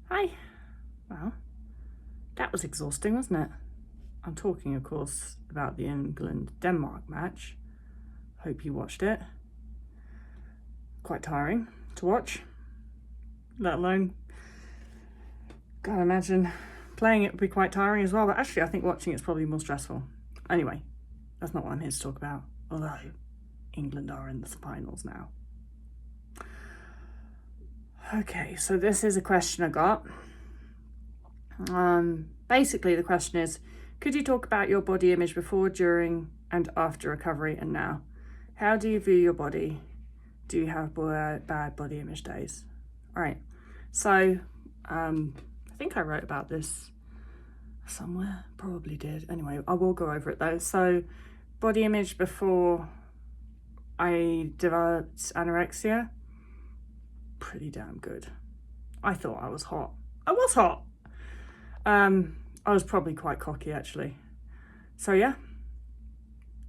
Hi. Well, that was exhausting, wasn't it? I'm talking, of course, about the England-Denmark match. Hope you watched it. Quite tiring to watch, let alone, can't imagine playing it would be quite tiring as well. But actually, I think watching it's probably more stressful. Anyway, that's not what I'm here to talk about. Although, England are in the finals now. Okay, so this is a question I got. Basically, the question is, could you talk about your body image before, during, and after recovery and now? How do you view your body? Do you have bad body image days? All right, so I think I wrote about this somewhere, probably did. Anyway, I will go over it though. So body image before I developed anorexia, pretty damn good. I thought I was hot. I was hot. I was probably quite cocky actually. So yeah,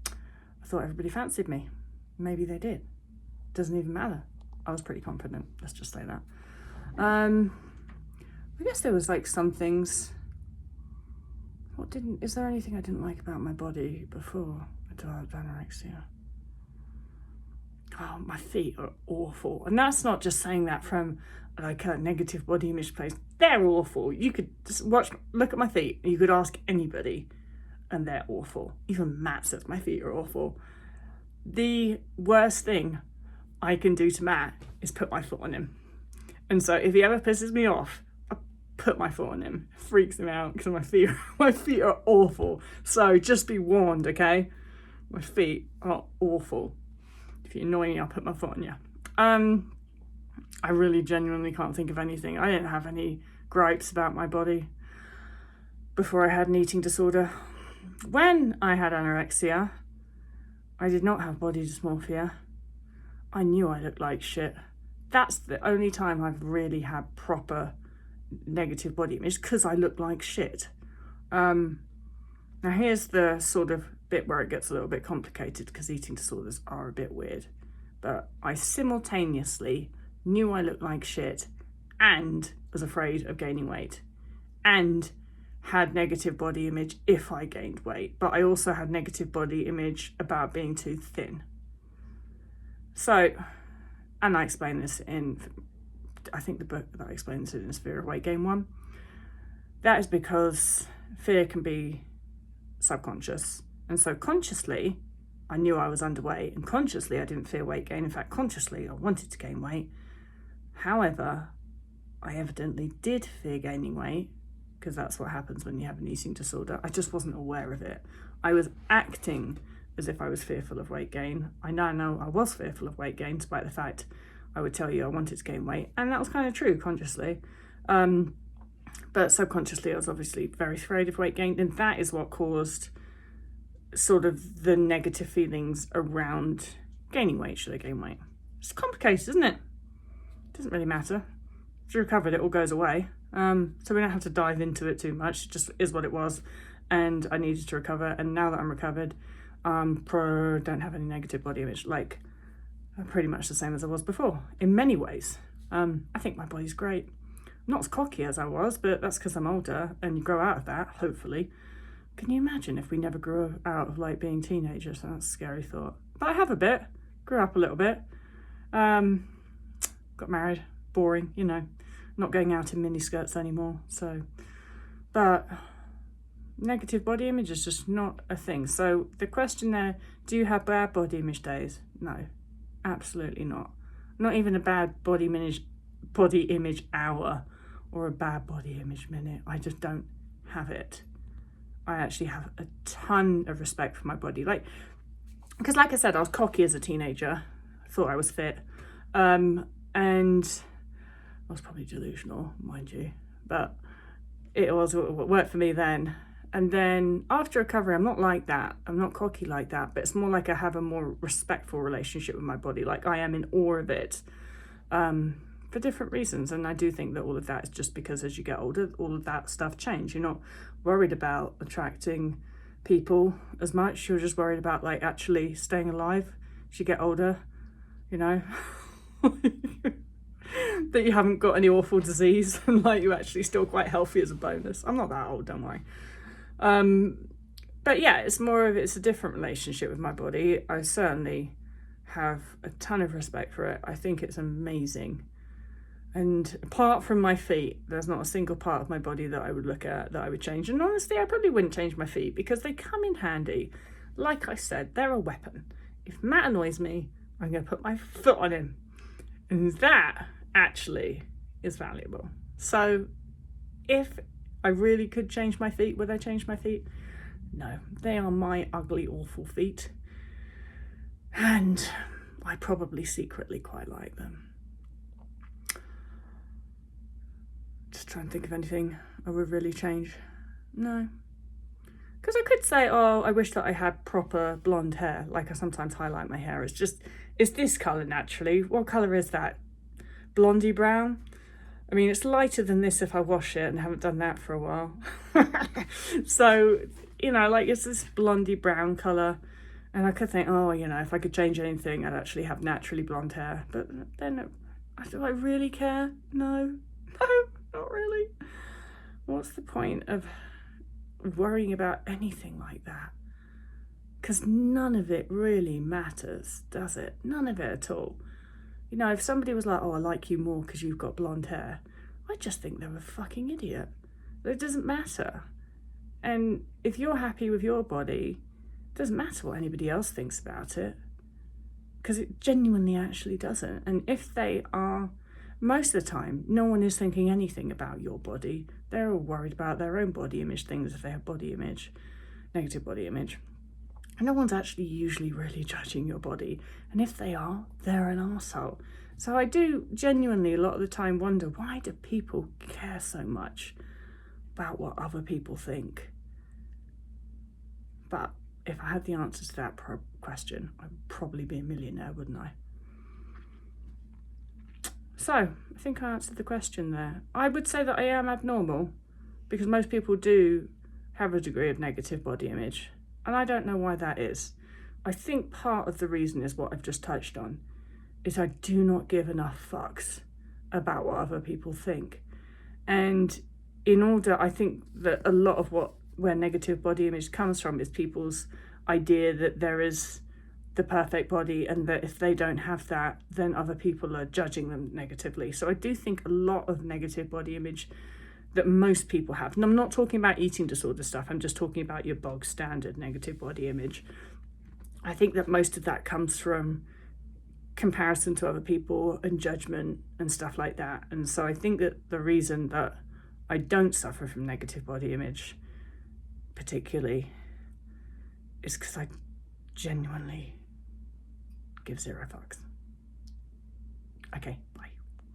I thought everybody fancied me. Maybe they did. Doesn't even matter. I was pretty confident. Let's just say that. I guess there was like some things. Is there anything I didn't like about my body before I developed anorexia? Oh, my feet are awful. And that's not just saying that from like a negative body image place. They're awful. You could just look at my feet. You could ask anybody and they're awful. Even Matt says my feet are awful. The worst thing I can do to Matt is put my foot on him. And so if he ever pisses me off, I put my foot on him. It freaks him out because my feet are awful. So just be warned, okay? My feet are awful. If you annoy me, I'll put my foot on you. I really genuinely can't think of anything. I didn't have any gripes about my body before I had an eating disorder. When I had anorexia, I did not have body dysmorphia. I knew I looked like shit. That's the only time I've really had proper negative body image, because I look like shit. Now here's the sort of bit where it gets a little bit complicated, because eating disorders are a bit weird. But I simultaneously knew I looked like shit and was afraid of gaining weight and had negative body image if I gained weight. But I also had negative body image about being too thin. So, and I explain this in, I think the book that I explains it in is Fear of Weight Gain 1. That is because fear can be subconscious. And so consciously, I knew I was underweight, and consciously I didn't fear weight gain. In fact, consciously I wanted to gain weight. However, I evidently did fear gaining weight, because that's what happens when you have an eating disorder. I just wasn't aware of it. I was acting as if I was fearful of weight gain. I now know I was fearful of weight gain, despite the fact I would tell you I wanted to gain weight. And that was kind of true consciously. But subconsciously, I was obviously very afraid of weight gain. And that is what caused sort of the negative feelings around gaining weight. Should I gain weight? It's complicated, isn't it? It doesn't really matter. If you recovered, it all goes away. So we don't have to dive into it too much. It just is what it was. And I needed to recover. And now that I'm recovered, don't have any negative body image. Like, I'm pretty much the same as I was before in many ways. I think my body's great. Not as cocky as I was, but that's because I'm older and you grow out of that, hopefully. Can you imagine if we never grew out of like being teenagers? That's a scary thought. But I have a bit, grew up a little bit. Got married, boring, you know, not going out in mini skirts anymore. So, but negative body image is just not a thing. So the question there, do you have bad body image days? No, absolutely not. Not even a bad body image hour or a bad body image minute. I just don't have it. I actually have a ton of respect for my body. Because like I said, I was cocky as a teenager. I thought I was fit. And I was probably delusional, mind you. But it worked for me then. And then after recovery, I'm not like that. I'm not cocky like that. But it's more like I have a more respectful relationship with my body. Like I am in awe of it. For different reasons. And I do think that all of that is just because as you get older, all of that stuff change. You're not worried about attracting people as much. You're just worried about like actually staying alive as you get older, you know. that you haven't got any awful disease and like you're actually still quite healthy as a bonus. I'm not that old, don't worry. But yeah, it's a different relationship with my body. I certainly have a ton of respect for it. I think it's amazing. And apart from my feet, there's not a single part of my body that I would look at that I would change. And honestly, I probably wouldn't change my feet because they come in handy. Like I said, they're a weapon. If Matt annoys me, I'm going to put my foot on him. And that actually is valuable. So if I really could change my feet, would I change my feet? No, they are my ugly, awful feet. And I probably secretly quite like them. Just trying to think of anything I would really change. No. Because I could say, oh, I wish that I had proper blonde hair, like I sometimes highlight my hair. It's this colour naturally. What colour is that? Blondie brown? I mean, it's lighter than this if I wash it, and I haven't done that for a while. So, you know, like it's this blondie brown colour. And I could think, oh, you know, if I could change anything, I'd actually have naturally blonde hair. But then, do I really care? No. No, not really. What's the point of worrying about anything like that? Because none of it really matters, does it? None of it at all. You know, if somebody was like, oh, I like you more because you've got blonde hair, I just think they're a fucking idiot. It doesn't matter. And if you're happy with your body, it doesn't matter what anybody else thinks about it. Because it genuinely actually doesn't. And if they are, most of the time, no one is thinking anything about your body. They're all worried about their own body image things if they have body image, negative body image. And no one's actually usually really judging your body. And if they are, they're an arsehole. So I do genuinely a lot of the time wonder, why do people care so much about what other people think? But if I had the answers to that question, I'd probably be a millionaire, wouldn't I? So, I think I answered the question there. I would say that I am abnormal because most people do have a degree of negative body image. And I don't know why that is. I think part of the reason is what I've just touched on, is I do not give enough fucks about what other people think. And I think that a lot of where negative body image comes from is people's idea that there is the perfect body and that if they don't have that, then other people are judging them negatively. So I do think a lot of negative body image that most people have, and I'm not talking about eating disorder stuff, I'm just talking about your bog standard negative body image. I think that most of that comes from comparison to other people and judgment and stuff like that. And so I think that the reason that I don't suffer from negative body image particularly is because I genuinely give zero fucks. Okay,